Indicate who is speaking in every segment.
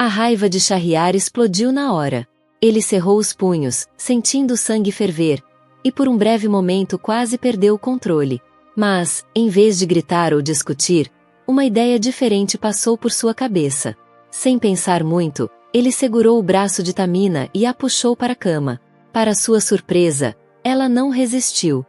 Speaker 1: A raiva de Shahryar explodiu na hora. Ele cerrou os punhos, sentindo o sangue ferver, e por um breve momento quase perdeu o controle. Mas, em vez de gritar ou discutir, uma ideia diferente passou por sua cabeça. Sem pensar muito, ele segurou o braço de Tamina e a puxou para a cama. Para sua surpresa, ela não resistiu.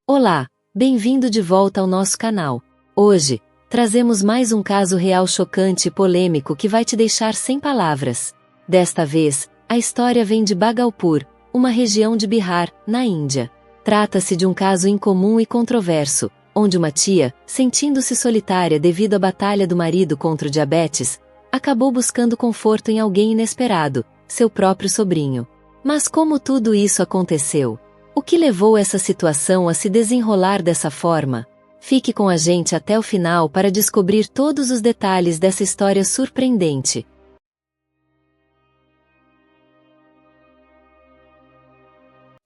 Speaker 1: Olá, bem-vindo de volta ao nosso canal. Hoje, trazemos mais um caso real chocante e polêmico que vai te deixar sem palavras. Desta vez, a história vem de Bhagalpur, uma região de Bihar, na Índia. Trata-se de um caso incomum e controverso, onde uma tia, sentindo-se solitária devido à batalha do marido contra o diabetes, acabou buscando conforto em alguém inesperado, seu próprio sobrinho. Mas como tudo isso aconteceu? O que levou essa situação a se desenrolar dessa forma? Fique com a gente até o final para descobrir todos os detalhes dessa história surpreendente.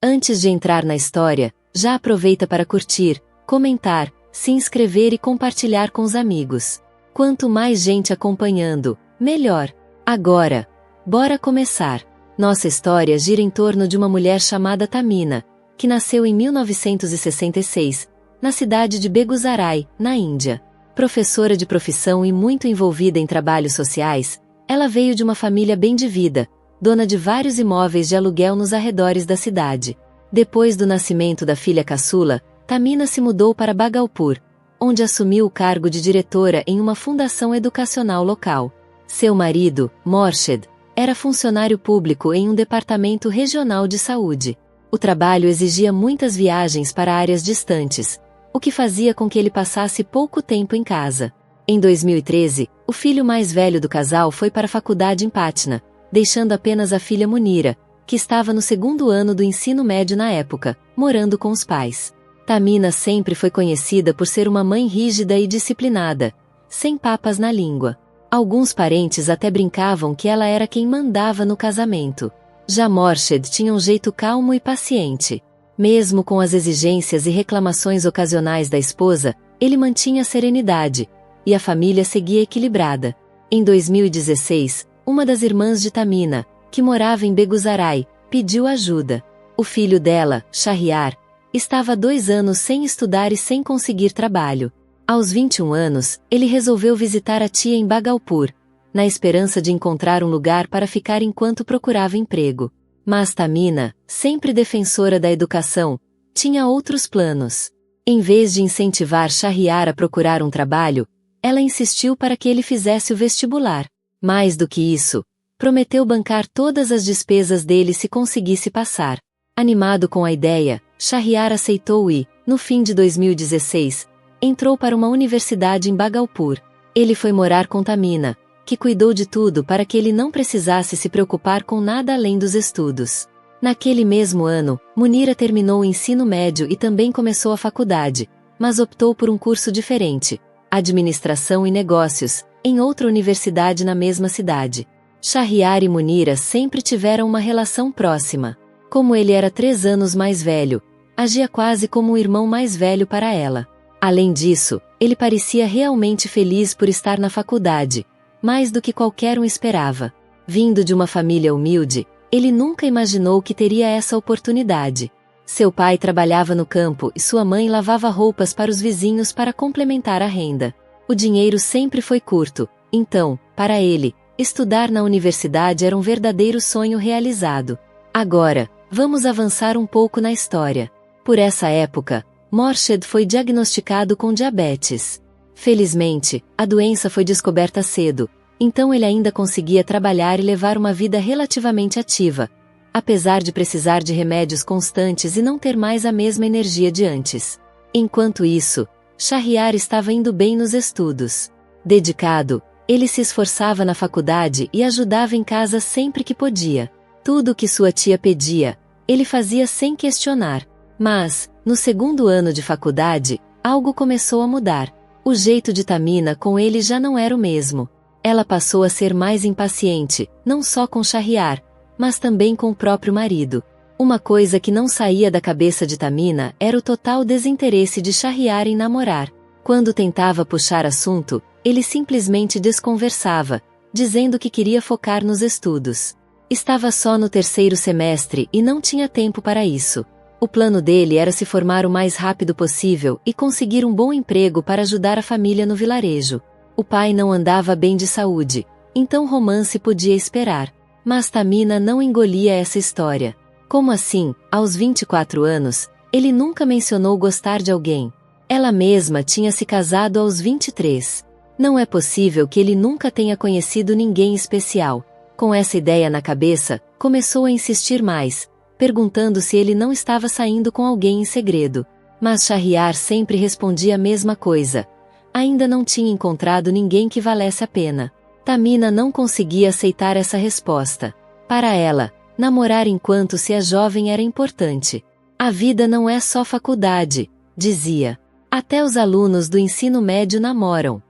Speaker 1: Antes de entrar na história, já aproveita para curtir, comentar, se inscrever e compartilhar com os amigos. Quanto mais gente acompanhando, melhor. Agora, bora começar. Nossa história gira em torno de uma mulher chamada Tamina, que nasceu em 1966, na cidade de Begusarai, na Índia. Professora de profissão e muito envolvida em trabalhos sociais, ela veio de uma família bem de vida, dona de vários imóveis de aluguel nos arredores da cidade. Depois do nascimento da filha caçula, Tamina se mudou para Bhagalpur, onde assumiu o cargo de diretora em uma fundação educacional local. Seu marido, Morshed, era funcionário público em um departamento regional de saúde. O trabalho exigia muitas viagens para áreas distantes, o que fazia com que ele passasse pouco tempo em casa. Em 2013, o filho mais velho do casal foi para a faculdade em Patna, deixando apenas a filha Munira, que estava no segundo ano do ensino médio na época, morando com os pais. Tamina sempre foi conhecida por ser uma mãe rígida e disciplinada, sem papas na língua. Alguns parentes até brincavam que ela era quem mandava no casamento. Já Morshed tinha um jeito calmo e paciente. Mesmo com as exigências e reclamações ocasionais da esposa, ele mantinha a serenidade, e a família seguia equilibrada. Em 2016, uma das irmãs de Tamina, que morava em Begusarai, pediu ajuda. O filho dela, Shahryar, estava há 2 anos sem estudar e sem conseguir trabalho. Aos 21 anos, ele resolveu visitar a tia em Bhagalpur, na esperança de encontrar um lugar para ficar enquanto procurava emprego. Mas Tamina, sempre defensora da educação, tinha outros planos. Em vez de incentivar Shahryar a procurar um trabalho, ela insistiu para que ele fizesse o vestibular. Mais do que isso, prometeu bancar todas as despesas dele se conseguisse passar. Animado com a ideia, Shahryar aceitou e, no fim de 2016, entrou para uma universidade em Bhagalpur. Ele foi morar com Tamina, que cuidou de tudo para que ele não precisasse se preocupar com nada além dos estudos. Naquele mesmo ano, Munira terminou o ensino médio e também começou a faculdade, mas optou por um curso diferente, Administração e Negócios, em outra universidade na mesma cidade. Shahryar e Munira sempre tiveram uma relação próxima. Como ele era 3 anos mais velho, agia quase como um irmão mais velho para ela. Além disso, ele parecia realmente feliz por estar na faculdade, mais do que qualquer um esperava. Vindo de uma família humilde, ele nunca imaginou que teria essa oportunidade. Seu pai trabalhava no campo e sua mãe lavava roupas para os vizinhos para complementar a renda. O dinheiro sempre foi curto, então, para ele, estudar na universidade era um verdadeiro sonho realizado. Agora, vamos avançar um pouco na história. Por essa época, Morshed foi diagnosticado com diabetes. Felizmente, a doença foi descoberta cedo, então ele ainda conseguia trabalhar e levar uma vida relativamente ativa, apesar de precisar de remédios constantes e não ter mais a mesma energia de antes. Enquanto isso, Shahryar estava indo bem nos estudos. Dedicado, ele se esforçava na faculdade e ajudava em casa sempre que podia. Tudo o que sua tia pedia, ele fazia sem questionar. Mas, no segundo ano de faculdade, algo começou a mudar. O jeito de Tamina com ele já não era o mesmo. Ela passou a ser mais impaciente, não só com Shahryar, mas também com o próprio marido. Uma coisa que não saía da cabeça de Tamina era o total desinteresse de Shahryar em namorar. Quando tentava puxar assunto, ele simplesmente desconversava, dizendo que queria focar nos estudos. Estava só no terceiro semestre e não tinha tempo para isso. O plano dele era se formar o mais rápido possível e conseguir um bom emprego para ajudar a família no vilarejo. O pai não andava bem de saúde, então romance podia esperar. Mas Tamina não engolia essa história. Como assim, aos 24 anos, ele nunca mencionou gostar de alguém? Ela mesma tinha se casado aos 23. Não é possível que ele nunca tenha conhecido ninguém especial. Com essa ideia na cabeça, começou a insistir mais, perguntando se ele não estava saindo com alguém em segredo. Mas Shahriar sempre respondia a mesma coisa. Ainda não tinha encontrado ninguém que valesse a pena. Tamina não conseguia aceitar essa resposta. Para ela, namorar enquanto se é jovem era importante. A vida não é só faculdade, dizia. Até os alunos do ensino médio namoram.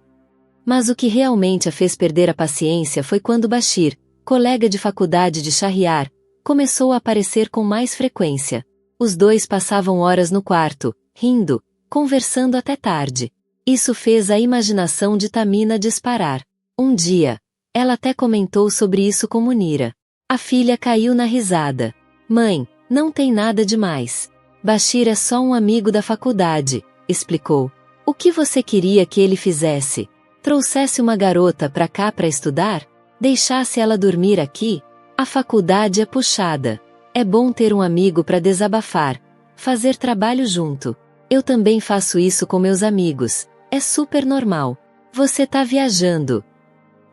Speaker 1: Mas o que realmente a fez perder a paciência foi quando Bashir, colega de faculdade de Shahriar, começou a aparecer com mais frequência. Os dois passavam horas no quarto, rindo, conversando até tarde. Isso fez a imaginação de Tamina disparar. Um dia, ela até comentou sobre isso com Munira. A filha caiu na risada. Mãe, não tem nada demais. Bashir é só um amigo da faculdade, explicou. O que você queria que ele fizesse? Trouxesse uma garota pra cá pra estudar? Deixasse ela dormir aqui? A faculdade é puxada. É bom ter um amigo pra desabafar, fazer trabalho junto. Eu também faço isso com meus amigos. É super normal. Você tá viajando.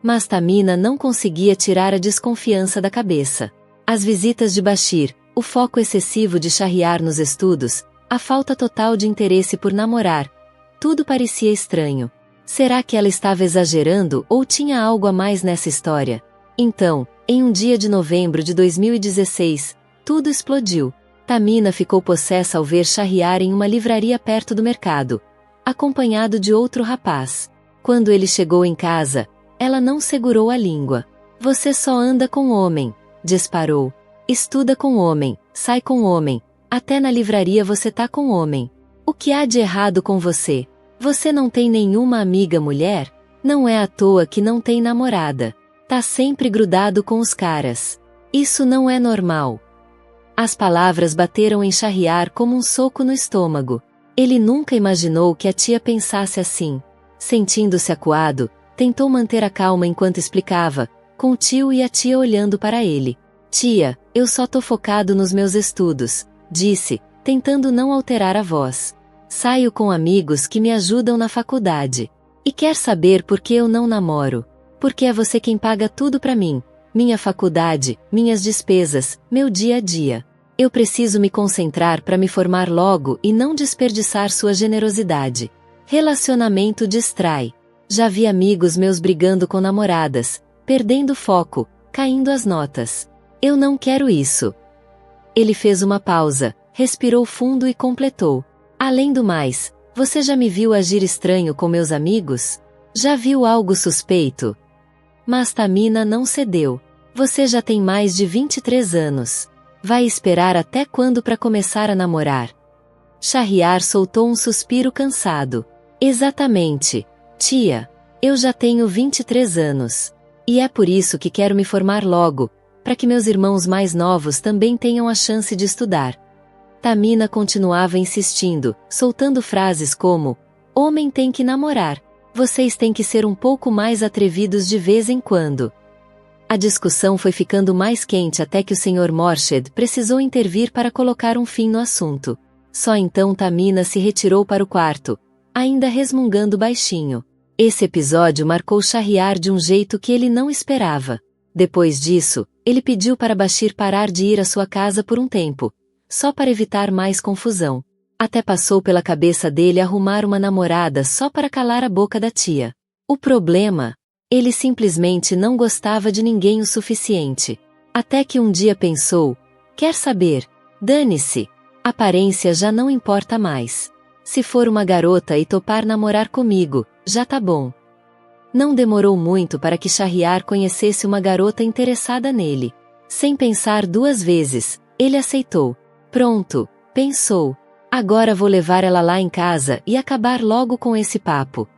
Speaker 1: Mas Tamina não conseguia tirar a desconfiança da cabeça. As visitas de Bashir, o foco excessivo de Shahriar nos estudos, a falta total de interesse por namorar. Tudo parecia estranho. Será que ela estava exagerando ou tinha algo a mais nessa história? Então, em um dia de novembro de 2016, tudo explodiu. Tamina ficou possessa ao ver Shahriar em uma livraria perto do mercado, acompanhado de outro rapaz. Quando ele chegou em casa, ela não segurou a língua. Você só anda com homem, disparou. Estuda com homem, sai com homem, até na livraria você tá com homem. O que há de errado com você? Você não tem nenhuma amiga mulher? Não é à toa que não tem namorada. Tá sempre grudado com os caras. Isso não é normal. As palavras bateram em Shahriar como um soco no estômago. Ele nunca imaginou que a tia pensasse assim. Sentindo-se acuado, tentou manter a calma enquanto explicava, com o tio e a tia olhando para ele. Tia, eu só tô focado nos meus estudos, disse, tentando não alterar a voz. Saio com amigos que me ajudam na faculdade. E quer saber por que eu não namoro? Porque é você quem paga tudo pra mim. Minha faculdade, minhas despesas, meu dia a dia. Eu preciso me concentrar para me formar logo e não desperdiçar sua generosidade. Relacionamento distrai. Já vi amigos meus brigando com namoradas, perdendo foco, caindo as notas. Eu não quero isso. Ele fez uma pausa, respirou fundo e completou. Além do mais, você já me viu agir estranho com meus amigos? Já viu algo suspeito? Mas Tamina não cedeu. Você já tem mais de 23 anos. Vai esperar até quando para começar a namorar? Shahriar soltou um suspiro cansado. Exatamente, tia. Eu já tenho 23 anos. E é por isso que quero me formar logo, para que meus irmãos mais novos também tenham a chance de estudar. Tamina continuava insistindo, soltando frases como: homem tem que namorar. Vocês têm que ser um pouco mais atrevidos de vez em quando. A discussão foi ficando mais quente até que o Sr. Morshed precisou intervir para colocar um fim no assunto. Só então Tamina se retirou para o quarto, ainda resmungando baixinho. Esse episódio marcou Shahriar de um jeito que ele não esperava. Depois disso, ele pediu para Bashir parar de ir à sua casa por um tempo, só para evitar mais confusão. Até passou pela cabeça dele arrumar uma namorada só para calar a boca da tia. O problema? Ele simplesmente não gostava de ninguém o suficiente. Até que um dia pensou: quer saber? Dane-se. Aparência já não importa mais. Se for uma garota e topar namorar comigo, já tá bom. Não demorou muito para que Shahriar conhecesse uma garota interessada nele. Sem pensar duas vezes, ele aceitou. Pronto, pensou. Agora vou levar ela lá em casa e acabar logo com esse papo.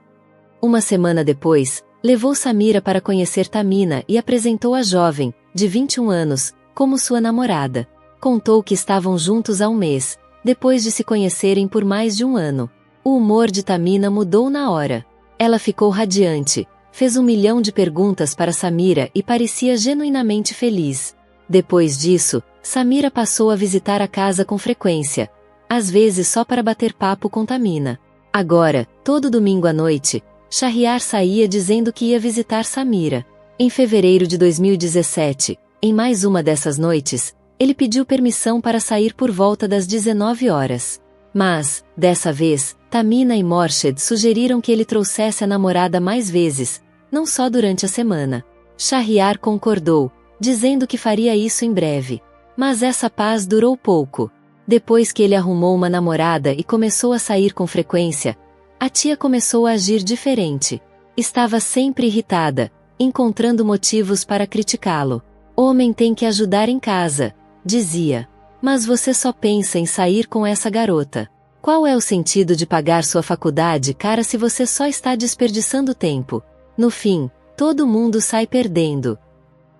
Speaker 1: Uma semana depois, Levou Samira para conhecer Tamina e apresentou a jovem, de 21 anos, como sua namorada. Contou que estavam juntos há um mês, depois de se conhecerem por mais de um ano. O humor de Tamina mudou na hora. Ela ficou radiante, fez 1 milhão de perguntas para Samira e parecia genuinamente feliz. Depois disso, Samira passou a visitar a casa com frequência, às vezes só para bater papo com Tamina. Agora, todo domingo à noite, Shahriar saía dizendo que ia visitar Samira. Em fevereiro de 2017, em mais uma dessas noites, ele pediu permissão para sair por volta das 19 horas. Mas, dessa vez, Tamina e Morshed sugeriram que ele trouxesse a namorada mais vezes, não só durante a semana. Shahriar concordou, dizendo que faria isso em breve. Mas essa paz durou pouco. Depois que ele arrumou uma namorada e começou a sair com frequência, a tia começou a agir diferente. Estava sempre irritada, encontrando motivos para criticá-lo. Homem tem que ajudar em casa, dizia. Mas você só pensa em sair com essa garota. Qual é o sentido de pagar sua faculdade cara se você só está desperdiçando tempo? No fim, todo mundo sai perdendo.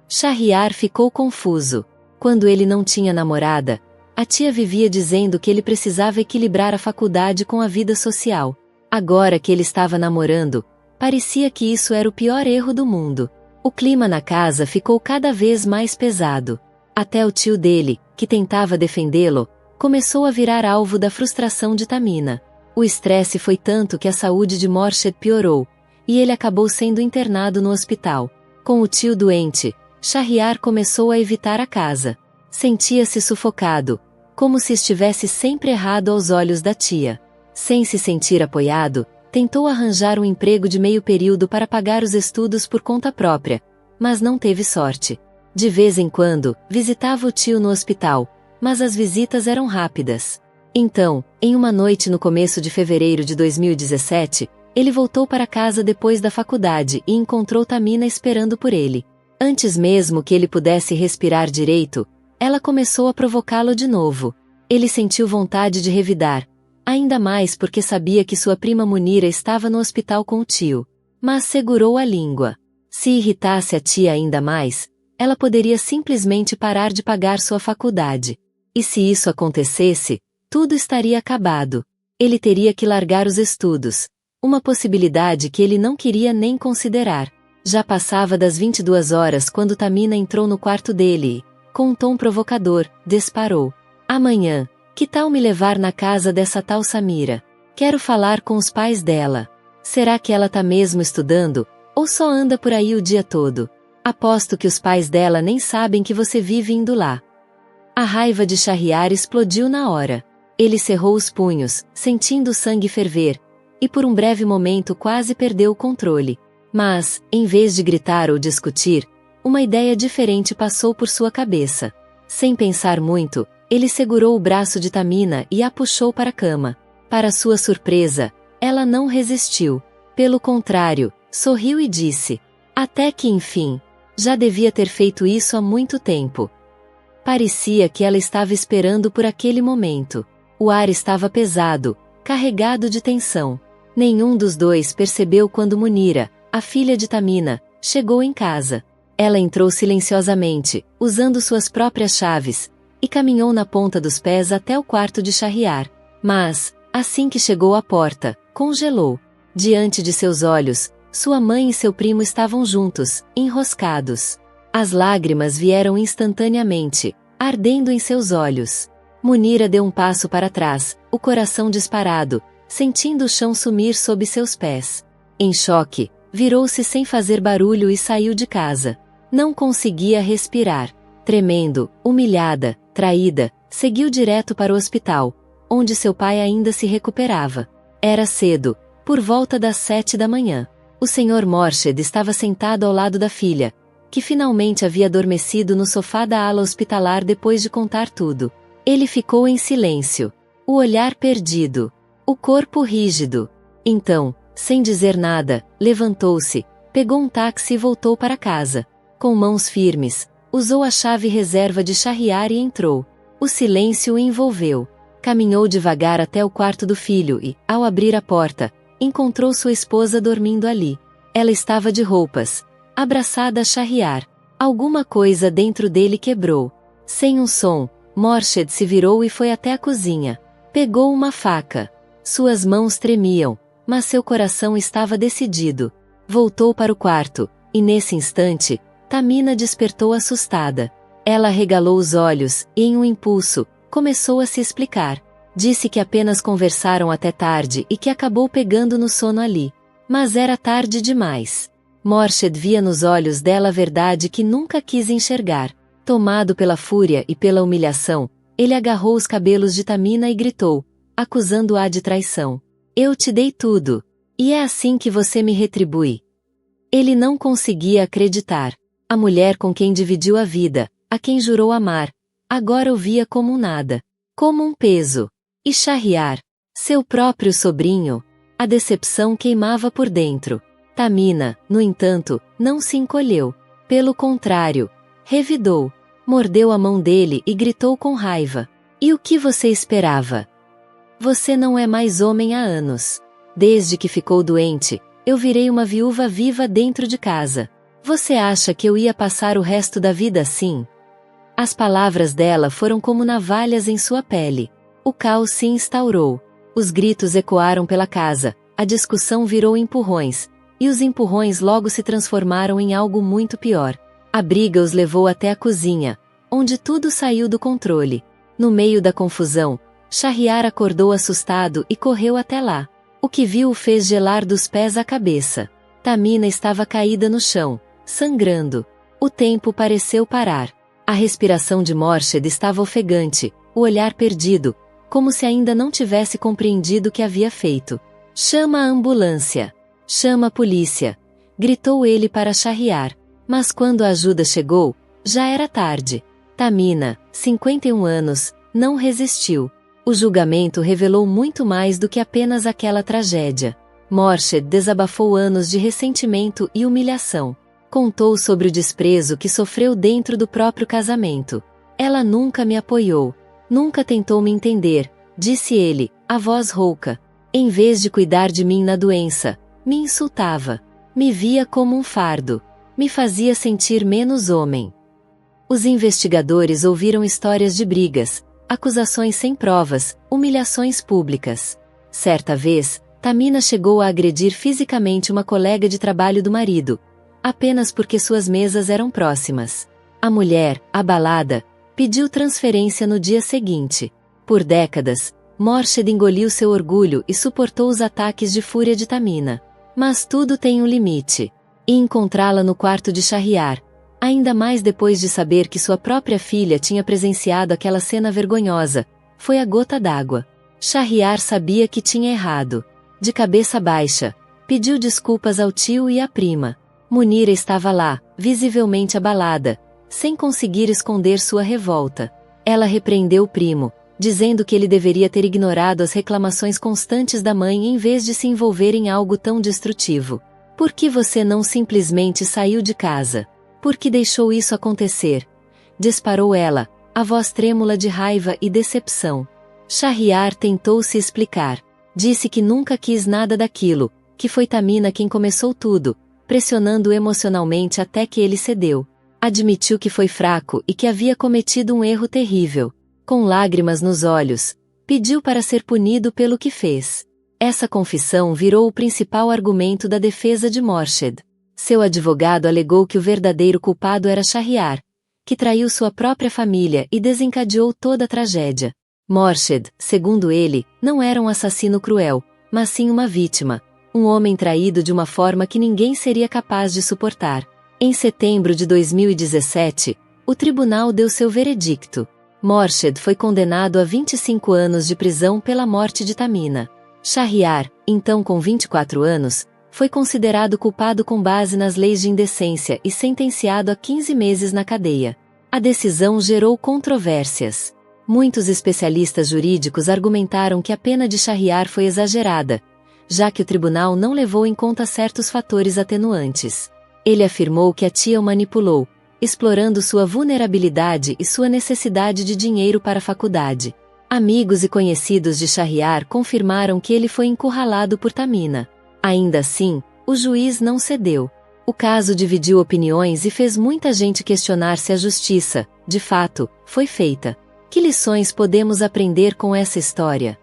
Speaker 1: Shahriar ficou confuso. Quando ele não tinha namorada, a tia vivia dizendo que ele precisava equilibrar a faculdade com a vida social. Agora que ele estava namorando, parecia que isso era o pior erro do mundo. O clima na casa ficou cada vez mais pesado. Até o tio dele, que tentava defendê-lo, começou a virar alvo da frustração de Tamina. O estresse foi tanto que a saúde de Morshed piorou, e ele acabou sendo internado no hospital. Com o tio doente, Shahriar começou a evitar a casa. Sentia-se sufocado, como se estivesse sempre errado aos olhos da tia. Sem se sentir apoiado, tentou arranjar um emprego de meio período para pagar os estudos por conta própria, mas não teve sorte. De vez em quando, visitava o tio no hospital, mas as visitas eram rápidas. Então, em uma noite no começo de fevereiro de 2017, ele voltou para casa depois da faculdade e encontrou Tamina esperando por ele. Antes mesmo que ele pudesse respirar direito, ela começou a provocá-lo de novo. Ele sentiu vontade de revidar, ainda mais porque sabia que sua prima Munira estava no hospital com o tio. Mas segurou a língua. Se irritasse a tia ainda mais, ela poderia simplesmente parar de pagar sua faculdade. E se isso acontecesse, tudo estaria acabado. Ele teria que largar os estudos, uma possibilidade que ele não queria nem considerar. Já passava das 22 horas quando Tamina entrou no quarto dele e, com um tom provocador, disparou. Amanhã, que tal me levar na casa dessa tal Samira? Quero falar com os pais dela. Será que ela tá mesmo estudando, ou só anda por aí o dia todo? Aposto que os pais dela nem sabem que você vive indo lá. A raiva de Shahriar explodiu na hora. Ele cerrou os punhos, sentindo o sangue ferver, e por um breve momento quase perdeu o controle. Mas, em vez de gritar ou discutir, uma ideia diferente passou por sua cabeça. Sem pensar muito, ele segurou o braço de Tamina e a puxou para a cama. Para sua surpresa, ela não resistiu. Pelo contrário, sorriu e disse: "Até que enfim. Já devia ter feito isso há muito tempo." Parecia que ela estava esperando por aquele momento. O ar estava pesado, carregado de tensão. Nenhum dos dois percebeu quando Munira, a filha de Tamina, chegou em casa. Ela entrou silenciosamente, usando suas próprias chaves, e caminhou na ponta dos pés até o quarto de Shahriar. Mas, assim que chegou à porta, congelou. Diante de seus olhos, sua mãe e seu primo estavam juntos, enroscados. As lágrimas vieram instantaneamente, ardendo em seus olhos. Munira deu um passo para trás, o coração disparado, sentindo o chão sumir sob seus pés. Em choque, virou-se sem fazer barulho e saiu de casa. Não conseguia respirar. Tremendo, humilhada, traída, seguiu direto para o hospital, onde seu pai ainda se recuperava. Era cedo, por volta das 7 da manhã. O Sr. Morshed estava sentado ao lado da filha, que finalmente havia adormecido no sofá da ala hospitalar depois de contar tudo. Ele ficou em silêncio, o olhar perdido, o corpo rígido. Então, sem dizer nada, levantou-se, pegou um táxi e voltou para casa. Com mãos firmes, usou a chave reserva de Shahriar e entrou. O silêncio o envolveu. Caminhou devagar até o quarto do filho e, ao abrir a porta, encontrou sua esposa dormindo ali. Ela estava de roupas, abraçada a Shahryar. Alguma coisa dentro dele quebrou. Sem um som, Morshed se virou e foi até a cozinha. Pegou uma faca. Suas mãos tremiam, mas seu coração estava decidido. Voltou para o quarto, e nesse instante, Tamina despertou assustada. Ela arregalou os olhos, e em um impulso, começou a se explicar. Disse que apenas conversaram até tarde e que acabou pegando no sono ali. Mas era tarde demais. Morshed via nos olhos dela a verdade que nunca quis enxergar. Tomado pela fúria e pela humilhação, ele agarrou os cabelos de Tamina e gritou, acusando-a de traição. Eu te dei tudo. E é assim que você me retribui. Ele não conseguia acreditar. A mulher com quem dividiu a vida, a quem jurou amar, agora o via como um nada, como um peso. E Shahryar, seu próprio sobrinho, a decepção queimava por dentro. Tamina, no entanto, não se encolheu. Pelo contrário, revidou, mordeu a mão dele e gritou com raiva. E o que você esperava? Você não é mais homem há anos. Desde que ficou doente, eu virei uma viúva viva dentro de casa. Você acha que eu ia passar o resto da vida assim? As palavras dela foram como navalhas em sua pele. O caos se instaurou. Os gritos ecoaram pela casa, a discussão virou empurrões, e os empurrões logo se transformaram em algo muito pior. A briga os levou até a cozinha, onde tudo saiu do controle. No meio da confusão, Shahryar acordou assustado e correu até lá. O que viu o fez gelar dos pés à cabeça. Tamina estava caída no chão, sangrando. O tempo pareceu parar. A respiração de Morshed estava ofegante, o olhar perdido, como se ainda não tivesse compreendido o que havia feito. Chama a ambulância. Chama a polícia. Gritou ele para Shahryar. Mas quando a ajuda chegou, já era tarde. Tamina, 51 anos, não resistiu. O julgamento revelou muito mais do que apenas aquela tragédia. Morshed desabafou anos de ressentimento e humilhação. Contou sobre o desprezo que sofreu dentro do próprio casamento. Ela nunca me apoiou. Nunca tentou me entender, disse ele, a voz rouca. Em vez de cuidar de mim na doença, me insultava. Me via como um fardo. Me fazia sentir menos homem. Os investigadores ouviram histórias de brigas, acusações sem provas, humilhações públicas. Certa vez, Tamina chegou a agredir fisicamente uma colega de trabalho do marido, apenas porque suas mesas eram próximas. A mulher, abalada, pediu transferência no dia seguinte. Por décadas, Morshed engoliu seu orgulho e suportou os ataques de fúria de Tamina. Mas tudo tem um limite. E encontrá-la no quarto de Shahryar, ainda mais depois de saber que sua própria filha tinha presenciado aquela cena vergonhosa, foi a gota d'água. Shahryar sabia que tinha errado. De cabeça baixa, pediu desculpas ao tio e à prima. Munira estava lá, visivelmente abalada, sem conseguir esconder sua revolta. Ela repreendeu o primo, dizendo que ele deveria ter ignorado as reclamações constantes da mãe em vez de se envolver em algo tão destrutivo. Por que você não simplesmente saiu de casa? Por que deixou isso acontecer? Disparou ela, a voz trêmula de raiva e decepção. Shahryar tentou se explicar. Disse que nunca quis nada daquilo, que foi Tamina quem começou tudo, pressionando-o emocionalmente até que ele cedeu. Admitiu que foi fraco e que havia cometido um erro terrível. Com lágrimas nos olhos, pediu para ser punido pelo que fez. Essa confissão virou o principal argumento da defesa de Morshed. Seu advogado alegou que o verdadeiro culpado era Shahryar, que traiu sua própria família e desencadeou toda a tragédia. Morshed, segundo ele, não era um assassino cruel, mas sim uma vítima, um homem traído de uma forma que ninguém seria capaz de suportar. Em setembro de 2017, o tribunal deu seu veredicto. Morshed foi condenado a 25 anos de prisão pela morte de Tamina. Shahryar, então com 24 anos, foi considerado culpado com base nas leis de indecência e sentenciado a 15 meses na cadeia. A decisão gerou controvérsias. Muitos especialistas jurídicos argumentaram que a pena de Shahryar foi exagerada, já que o tribunal não levou em conta certos fatores atenuantes. Ele afirmou que a tia o manipulou, explorando sua vulnerabilidade e sua necessidade de dinheiro para a faculdade. Amigos e conhecidos de Shahryar confirmaram que ele foi encurralado por Tamina. Ainda assim, O juiz não cedeu. O caso dividiu opiniões e fez muita gente questionar se a justiça, de fato, foi feita. Que lições podemos aprender com essa história?